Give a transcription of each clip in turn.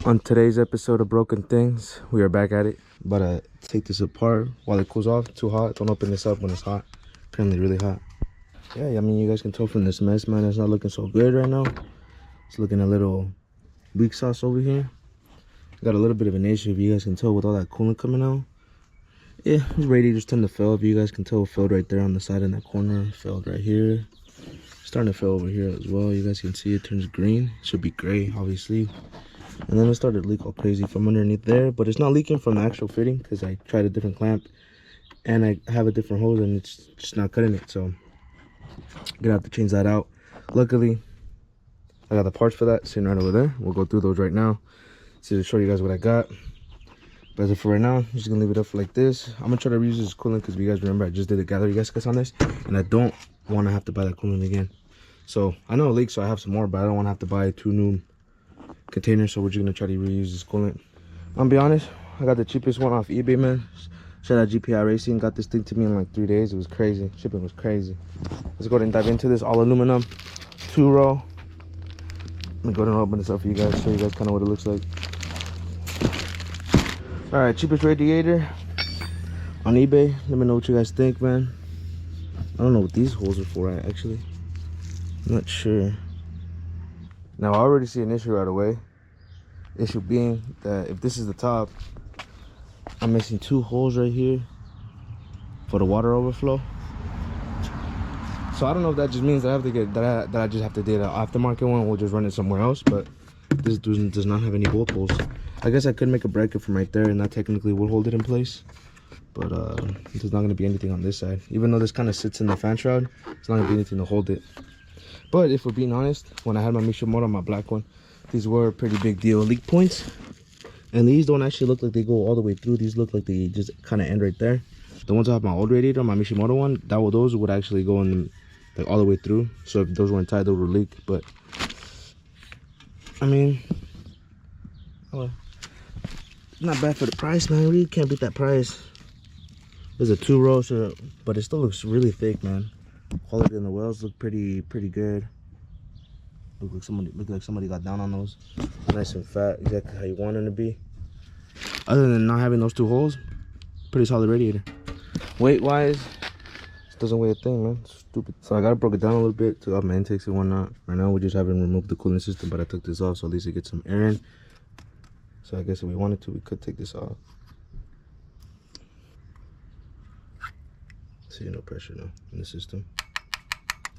On today's episode of Broken Things, we are back at it. About to take this apart while it cools off. Too hot. Don't open this up when it's hot. Apparently really hot. Yeah, I mean, you guys can tell from this mess, man. It's not looking so good right now. It's looking a little weak sauce over here. Got a little bit of an issue, if you guys can tell, with all that coolant coming out. Yeah, these radiators tend to fail. If you guys can tell, it failed right there on the side in that corner. Failed right here. Starting to fail over here as well. You guys can see it turns green. It should be gray, obviously. And then it started to leak all crazy from underneath there, but it's not leaking from the actual fitting because I tried a different clamp and I have a different hose and it's just not cutting it. So I'm gonna have to change that out. Luckily, I got the parts for that sitting right over there. We'll go through those right now to show you guys what I got. But as of for right now, I'm just gonna leave it up for like this. I'm gonna try to reuse this coolant because if you guys remember, I just did a gallery gasket on this and I don't want to have to buy that coolant again. So I know it leaks, so I have some more, but I don't want to have to buy 2 new containers, so we're just gonna try to reuse this coolant. I'll be honest, I got the cheapest one off eBay, man. Shout out GPI Racing, got this thing to me in like 3 days. It was crazy. Shipping was crazy. Let's go ahead and dive into this. All aluminum, 2-row. Let me go ahead and open this up for you guys, show you guys kind of what it looks like. All right, cheapest radiator on eBay. Let me know what you guys think, man. I don't know what these holes are for, actually. I'm not sure. Now I already see an issue right away. Issue being that if this is the top, I'm missing 2 holes right here for the water overflow. So I don't know if that just means that I have to get that I just have to get an aftermarket one. We'll just run it somewhere else. But this does not have any bolt holes. I guess I could make a bracket from right there, and that technically would hold it in place. But there's not going to be anything on this side. Even though this kind of sits in the fan shroud, it's not going to be anything to hold it. But if we're being honest, when I had my Mishimoto, my black one, these were a pretty big deal leak points. And these don't actually look like they go all the way through. These look like they just kind of end right there. The ones I have my old radiator, my Mishimoto one, those would actually go in like all the way through. So if those weren't tight, they would leak. But I mean, well, not bad for the price, man. Really can't beat that price. There's a 2-row, so, but it still looks really thick, man. Quality in the wells look pretty good. Look like somebody got down on those. Nice and fat, exactly how you want them to be. Other than not having those 2 holes, pretty solid radiator. Weight wise, it doesn't weigh a thing, man. It's stupid. So I got it broken down a little bit, took out my intakes and whatnot. Right now we just haven't removed the cooling system, but I took this off so at least it gets some air in. So I guess if we wanted to, we could take this off. See, no pressure now in the system.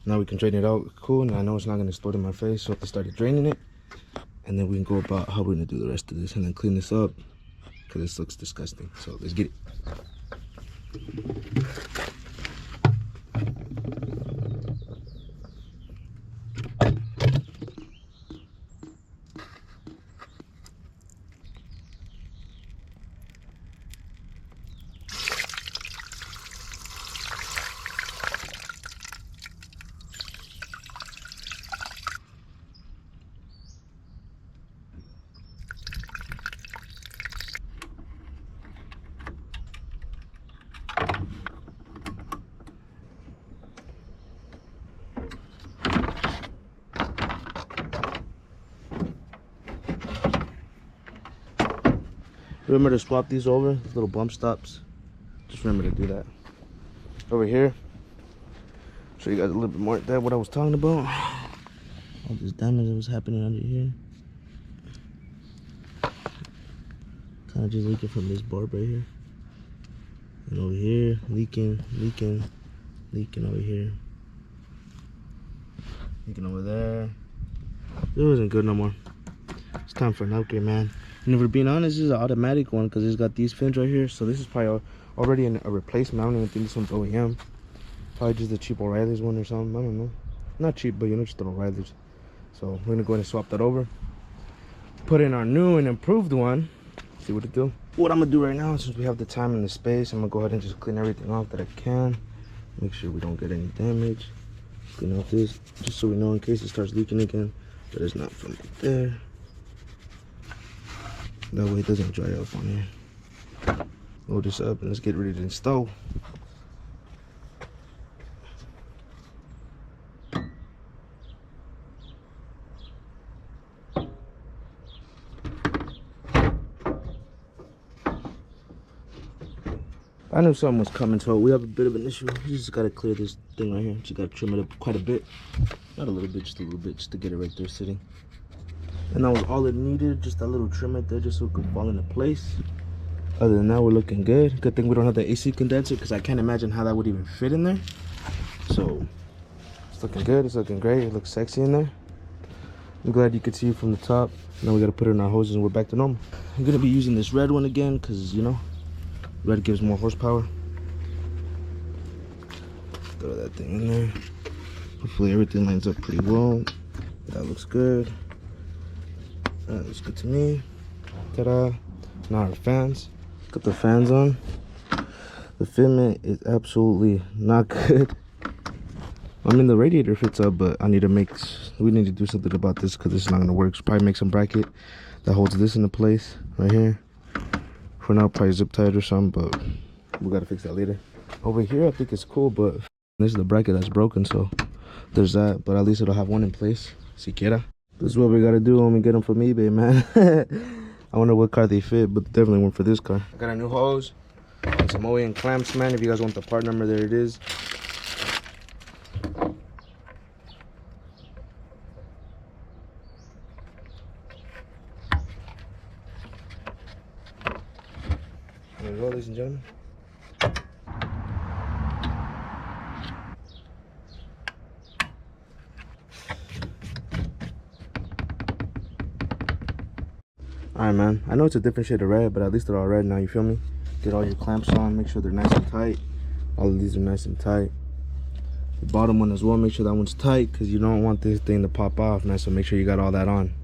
Now we can drain it out. Cool. And I know it's not going to explode in my face, so I have to start draining it. And then we can go about how we're going to do the rest of this and then clean this up because this looks disgusting. So let's get it. Remember to swap these over, these little bump stops. Just remember to do that. Over here, show you guys a little bit more of that, what I was talking about. All this damage that was happening under here. Kind of just leaking from this barb right here. And over here, leaking over here. Leaking over there. It wasn't good no more. It's time for an upgrade, man. And if we're being honest, this is an automatic one because it's got these fins right here. So this is probably already a replacement. I don't even think this one's OEM. Probably just a cheap O'Reilly's one or something. I don't know. Not cheap, but you know, just an O'Reilly's. So we're gonna go ahead and swap that over. Put in our new and improved one. See what it do. What I'm gonna do right now, since we have the time and the space, I'm gonna go ahead and just clean everything off that I can. Make sure we don't get any damage. Clean off this, just so we know in case it starts leaking again, that it's not from right there. That way it doesn't dry up on here. Load this up and let's get ready to install. I knew something was coming, so we have a bit of an issue. You just gotta clear this thing right here. Just gotta trim it up quite a bit. Not a little bit, just a little bit, just to get it right there sitting. And that was all it needed, just that little trim right there, just so it could fall into place. Other than that, we're looking good. Good thing we don't have the AC condenser, because I can't imagine how that would even fit in there. So, it's looking good, it's looking great, it looks sexy in there. I'm glad you could see it from the top. Now we gotta put it in our hoses and we're back to normal. I'm gonna be using this red one again, because, you know, red gives more horsepower. Throw that thing in there. Hopefully everything lines up pretty well. That looks good. That looks good to me. Ta-da. Now our fans. Got the fans on. The fitment is absolutely not good. I mean, the radiator fits up, but we need to do something about this, because this is not gonna work. So probably make some bracket that holds this into place right here. For now, probably zip tie it or something, but we gotta fix that later. Over here, I think it's cool, but this is the bracket that's broken, so there's that. But at least it'll have one in place, siquiera. This is what we gotta do when we get them from eBay, man. I wonder what car they fit, but definitely one for this car. I got a new hose and some OEM clamps, man. If you guys want the part number, there it is. There we go, ladies and gentlemen. Alright, man, I know it's a different shade of red, but at least they're all red now, you feel me? Get all your clamps on, make sure they're nice and tight. All of these are nice and tight. The bottom one as well, make sure that one's tight, because you don't want this thing to pop off, man, so make sure you got all that on.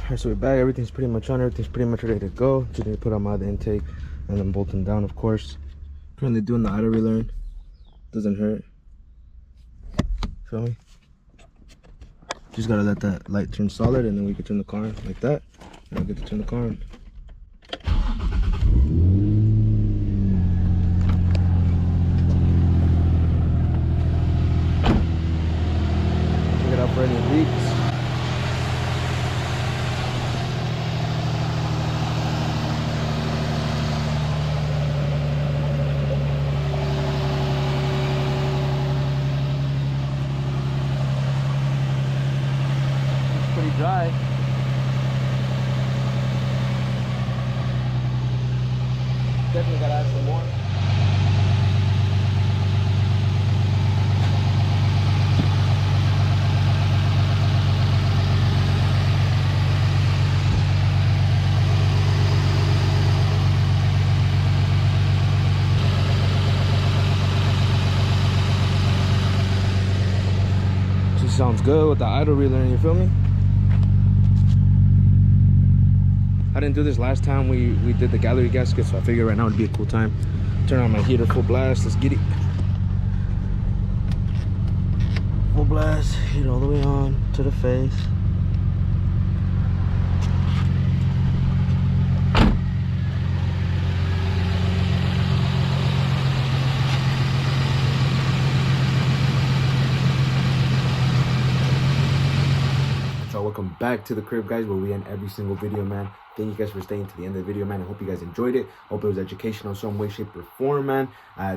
Alright, so we're back, everything's pretty much on, everything's pretty much ready to go. Just need to put on my other intake and then bolt them down, of course. Currently doing the idle relearn. Doesn't hurt. Feel me? Just gotta let that light turn solid, and then we can turn the car on like that. And I get to turn the car on. Check it out for any leaks. Pretty dry. Definitely gotta add some more. She sounds good with the idle relearn, you feel me? I didn't do this last time we did the gallery gasket, so I figured right now would be a cool time. Turn on my heater full blast, let's get it. Full blast, heat all the way on to the face. So welcome back to the crib, guys, where we end every single video, man. Thank you guys for staying to the end of the video, man. I hope you guys enjoyed it. Hope it was educational some way, shape, or form, man.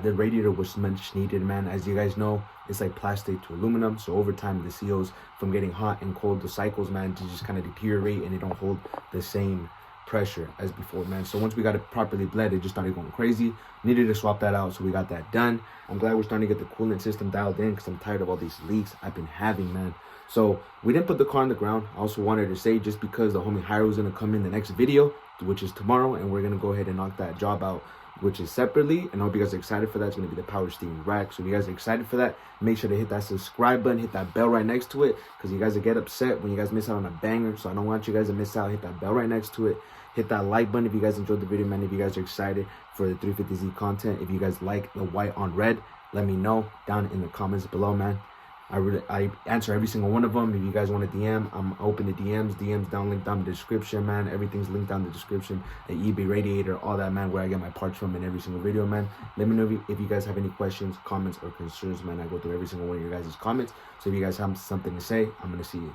The radiator was much needed, man. As you guys know, it's like plastic to aluminum. So over time, the seals from getting hot and cold, the cycles, man, to just kind of deteriorate, and they don't hold the same pressure as before, man. So once we got it properly bled, it just started going crazy. Needed to swap that out, so we got that done. I'm glad we're starting to get the coolant system dialed in, because I'm tired of all these leaks I've been having, man. So we didn't put the car on the ground. I also wanted to say, just because the homie Hyro is going to come in the next video, which is tomorrow, and we're going to go ahead and knock that job out, which is separately. And I hope you guys are excited for that. It's going to be the power steering rack. So if you guys are excited for that, make sure to hit that subscribe button, hit that bell right next to it, because you guys will get upset when you guys miss out on a banger. So I don't want you guys to miss out. Hit that bell right next to it. Hit that like button if you guys enjoyed the video, man. If you guys are excited for the 350Z content, if you guys like the white on red, let me know down in the comments below, man. I answer every single one of them. If you guys want a DM, I'm open to DMs. DMs down, linked down in the description, man. Everything's linked down in the description. The eBay Radiator, all that, man, where I get my parts from in every single video, man. Let me know if you guys have any questions, comments, or concerns, man. I go through every single one of your guys' comments. So if you guys have something to say, I'm going to see it.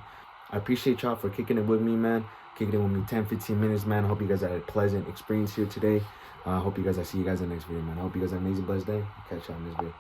I appreciate y'all for kicking it with me, man. kicking it with me 10-15 minutes, man. I hope you guys had a pleasant experience here today. I hope you guys, I see you guys in the next video, man. I hope you guys have an amazing, blessed day. Catch y'all in this video.